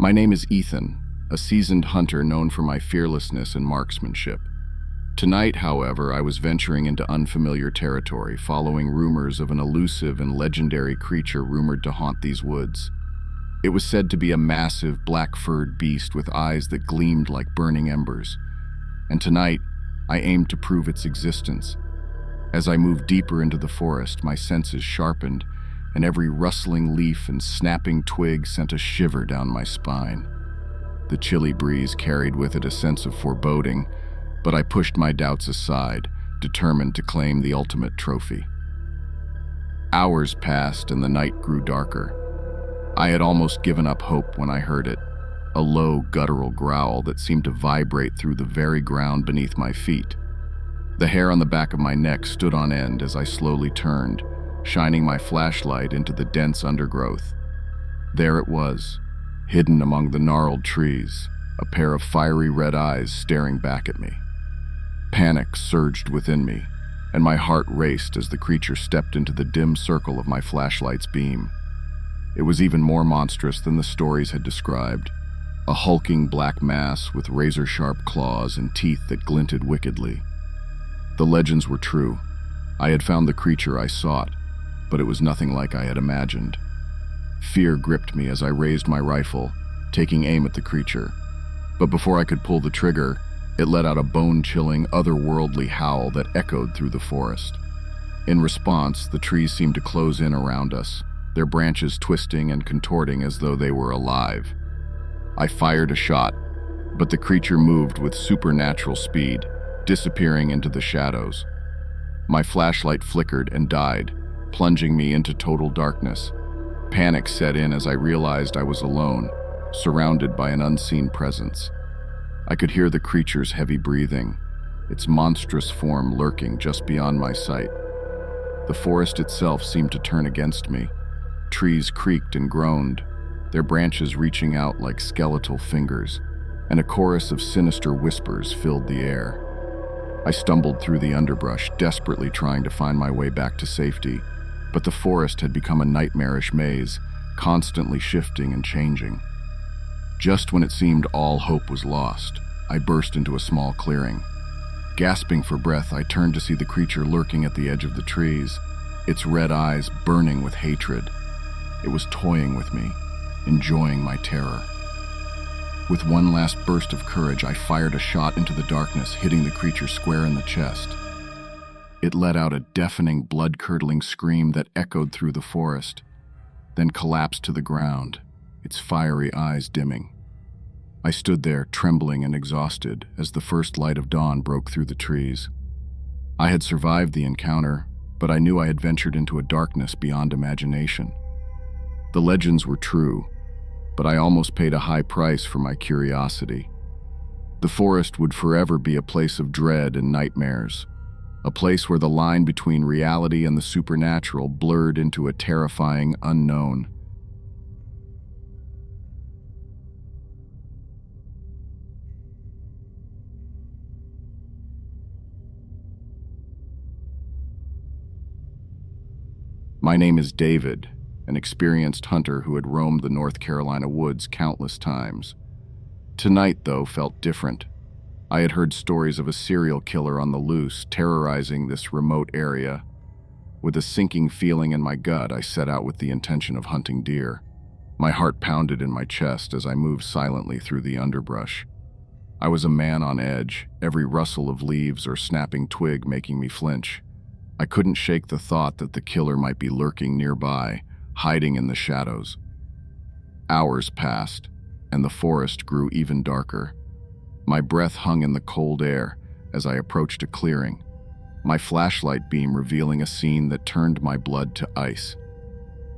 My name is Ethan, a seasoned hunter known for my fearlessness and marksmanship. Tonight, however, I was venturing into unfamiliar territory, following rumors of an elusive and legendary creature rumored to haunt these woods. It was said to be a massive, black-furred beast with eyes that gleamed like burning embers. And tonight, I aimed to prove its existence. As I moved deeper into the forest, my senses sharpened, and every rustling leaf and snapping twig sent a shiver down my spine. The chilly breeze carried with it a sense of foreboding, but I pushed my doubts aside, determined to claim the ultimate trophy. Hours passed and the night grew darker. I had almost given up hope when I heard it, a low, guttural growl that seemed to vibrate through the very ground beneath my feet. The hair on the back of my neck stood on end as I slowly turned, shining my flashlight into the dense undergrowth. There it was, hidden among the gnarled trees, a pair of fiery red eyes staring back at me. Panic surged within me, and my heart raced as the creature stepped into the dim circle of my flashlight's beam. It was even more monstrous than the stories had described, a hulking black mass with razor-sharp claws and teeth that glinted wickedly. The legends were true. I had found the creature I sought, but it was nothing like I had imagined. Fear gripped me as I raised my rifle, taking aim at the creature. But before I could pull the trigger, it let out a bone-chilling, otherworldly howl that echoed through the forest. In response, the trees seemed to close in around us, their branches twisting and contorting as though they were alive. I fired a shot, but the creature moved with supernatural speed, disappearing into the shadows. My flashlight flickered and died, plunging me into total darkness. Panic set in as I realized I was alone, surrounded by an unseen presence. I could hear the creature's heavy breathing, its monstrous form lurking just beyond my sight. The forest itself seemed to turn against me. Trees creaked and groaned, their branches reaching out like skeletal fingers, and a chorus of sinister whispers filled the air. I stumbled through the underbrush, desperately trying to find my way back to safety, but the forest had become a nightmarish maze, constantly shifting and changing. Just when it seemed all hope was lost, I burst into a small clearing. Gasping for breath, I turned to see the creature lurking at the edge of the trees, its red eyes burning with hatred. It was toying with me, enjoying my terror. With one last burst of courage, I fired a shot into the darkness, hitting the creature square in the chest. It let out a deafening, blood-curdling scream that echoed through the forest, then collapsed to the ground, its fiery eyes dimming. I stood there, trembling and exhausted, as the first light of dawn broke through the trees. I had survived the encounter, but I knew I had ventured into a darkness beyond imagination. The legends were true, but I almost paid a high price for my curiosity. The forest would forever be a place of dread and nightmares, a place where the line between reality and the supernatural blurred into a terrifying unknown. My name is David, an experienced hunter who had roamed the North Carolina woods countless times. Tonight, though, felt different. I had heard stories of a serial killer on the loose, terrorizing this remote area. With a sinking feeling in my gut, I set out with the intention of hunting deer. My heart pounded in my chest as I moved silently through the underbrush. I was a man on edge, every rustle of leaves or snapping twig making me flinch. I couldn't shake the thought that the killer might be lurking nearby, hiding in the shadows. Hours passed, and the forest grew even darker. My breath hung in the cold air as I approached a clearing, my flashlight beam revealing a scene that turned my blood to ice.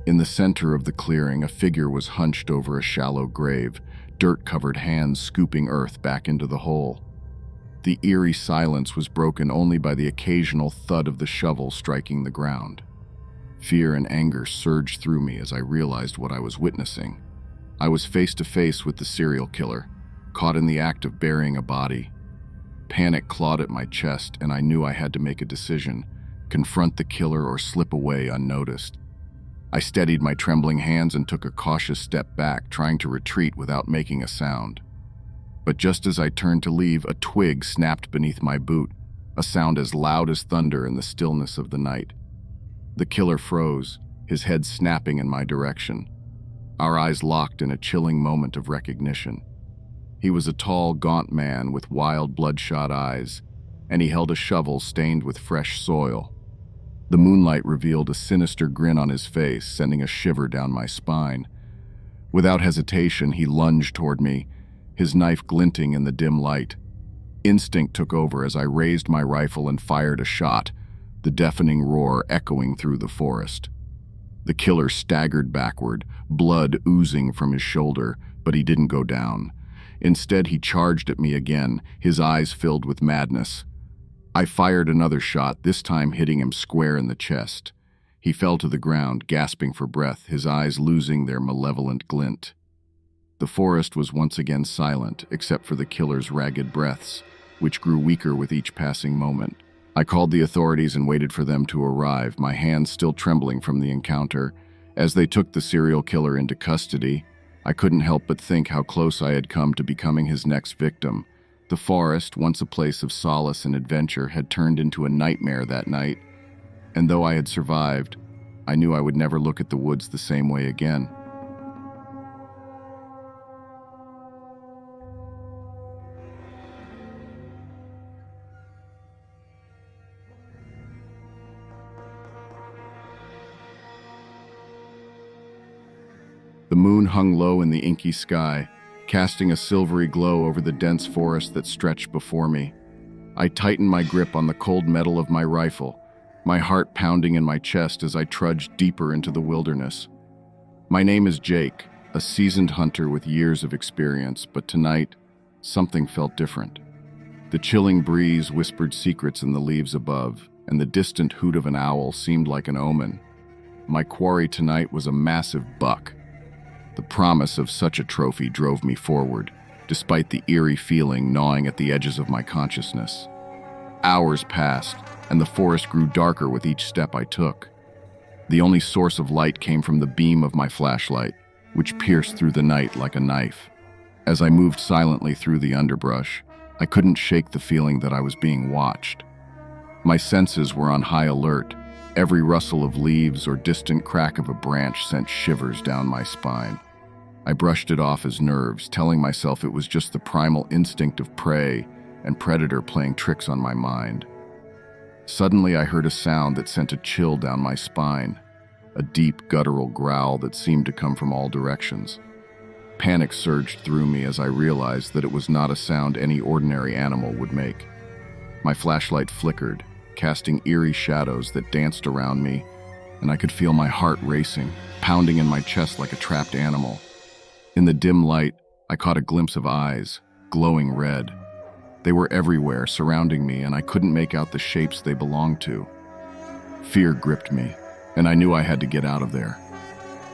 In the center of the clearing, a figure was hunched over a shallow grave, dirt-covered hands scooping earth back into the hole. The eerie silence was broken only by the occasional thud of the shovel striking the ground. Fear and anger surged through me as I realized what I was witnessing. I was face to face with the serial killer, caught in the act of burying a body. Panic clawed at my chest, and I knew I had to make a decision, confront the killer or slip away unnoticed. I steadied my trembling hands and took a cautious step back, trying to retreat without making a sound. But just as I turned to leave, a twig snapped beneath my boot, a sound as loud as thunder in the stillness of the night. The killer froze, his head snapping in my direction. Our eyes locked in a chilling moment of recognition. He was a tall, gaunt man with wild, bloodshot eyes, and he held a shovel stained with fresh soil. The moonlight revealed a sinister grin on his face, sending a shiver down my spine. Without hesitation, he lunged toward me, his knife glinting in the dim light. Instinct took over as I raised my rifle and fired a shot, the deafening roar echoing through the forest. The killer staggered backward, blood oozing from his shoulder, but he didn't go down. Instead, he charged at me again, his eyes filled with madness. I fired another shot, this time hitting him square in the chest. He fell to the ground, gasping for breath, his eyes losing their malevolent glint. The forest was once again silent, except for the killer's ragged breaths, which grew weaker with each passing moment. I called the authorities and waited for them to arrive, my hands still trembling from the encounter. As they took the serial killer into custody, I couldn't help but think how close I had come to becoming his next victim. The forest, once a place of solace and adventure, had turned into a nightmare that night, and though I had survived, I knew I would never look at the woods the same way again. The moon hung low in the inky sky, casting a silvery glow over the dense forest that stretched before me. I tightened my grip on the cold metal of my rifle, my heart pounding in my chest as I trudged deeper into the wilderness. My name is Jake, a seasoned hunter with years of experience, but tonight, something felt different. The chilling breeze whispered secrets in the leaves above, and the distant hoot of an owl seemed like an omen. My quarry tonight was a massive buck. The promise of such a trophy drove me forward, despite the eerie feeling gnawing at the edges of my consciousness. Hours passed, and the forest grew darker with each step I took. The only source of light came from the beam of my flashlight, which pierced through the night like a knife. As I moved silently through the underbrush, I couldn't shake the feeling that I was being watched. My senses were on high alert. Every rustle of leaves or distant crack of a branch sent shivers down my spine. I brushed it off as nerves, telling myself it was just the primal instinct of prey and predator playing tricks on my mind. Suddenly, I heard a sound that sent a chill down my spine, a deep, guttural growl that seemed to come from all directions. Panic surged through me as I realized that it was not a sound any ordinary animal would make. My flashlight flickered, casting eerie shadows that danced around me, and I could feel my heart racing, pounding in my chest like a trapped animal. In the dim light, I caught a glimpse of eyes, glowing red. They were everywhere, surrounding me, and I couldn't make out the shapes they belonged to. Fear gripped me, and I knew I had to get out of there.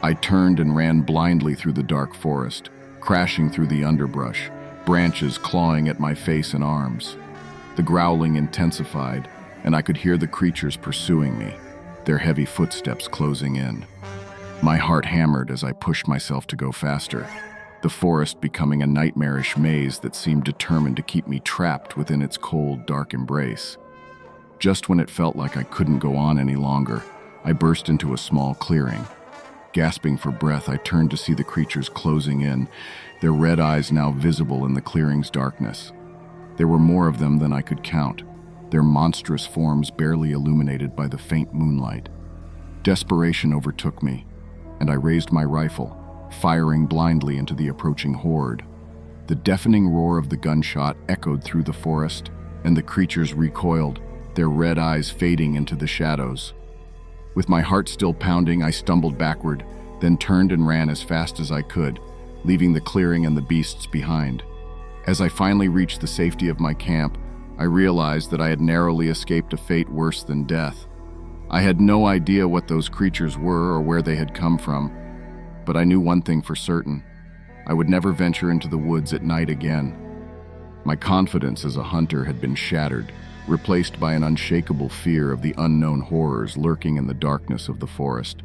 I turned and ran blindly through the dark forest, crashing through the underbrush, branches clawing at my face and arms. The growling intensified, and I could hear the creatures pursuing me, their heavy footsteps closing in. My heart hammered as I pushed myself to go faster, the forest becoming a nightmarish maze that seemed determined to keep me trapped within its cold, dark embrace. Just when it felt like I couldn't go on any longer, I burst into a small clearing. Gasping for breath, I turned to see the creatures closing in, their red eyes now visible in the clearing's darkness. There were more of them than I could count, their monstrous forms barely illuminated by the faint moonlight. Desperation overtook me, and I raised my rifle, firing blindly into the approaching horde. The deafening roar of the gunshot echoed through the forest, and the creatures recoiled, their red eyes fading into the shadows. With my heart still pounding, I stumbled backward, then turned and ran as fast as I could, leaving the clearing and the beasts behind. As I finally reached the safety of my camp, I realized that I had narrowly escaped a fate worse than death. I had no idea what those creatures were or where they had come from, but I knew one thing for certain. I would never venture into the woods at night again. My confidence as a hunter had been shattered, replaced by an unshakable fear of the unknown horrors lurking in the darkness of the forest.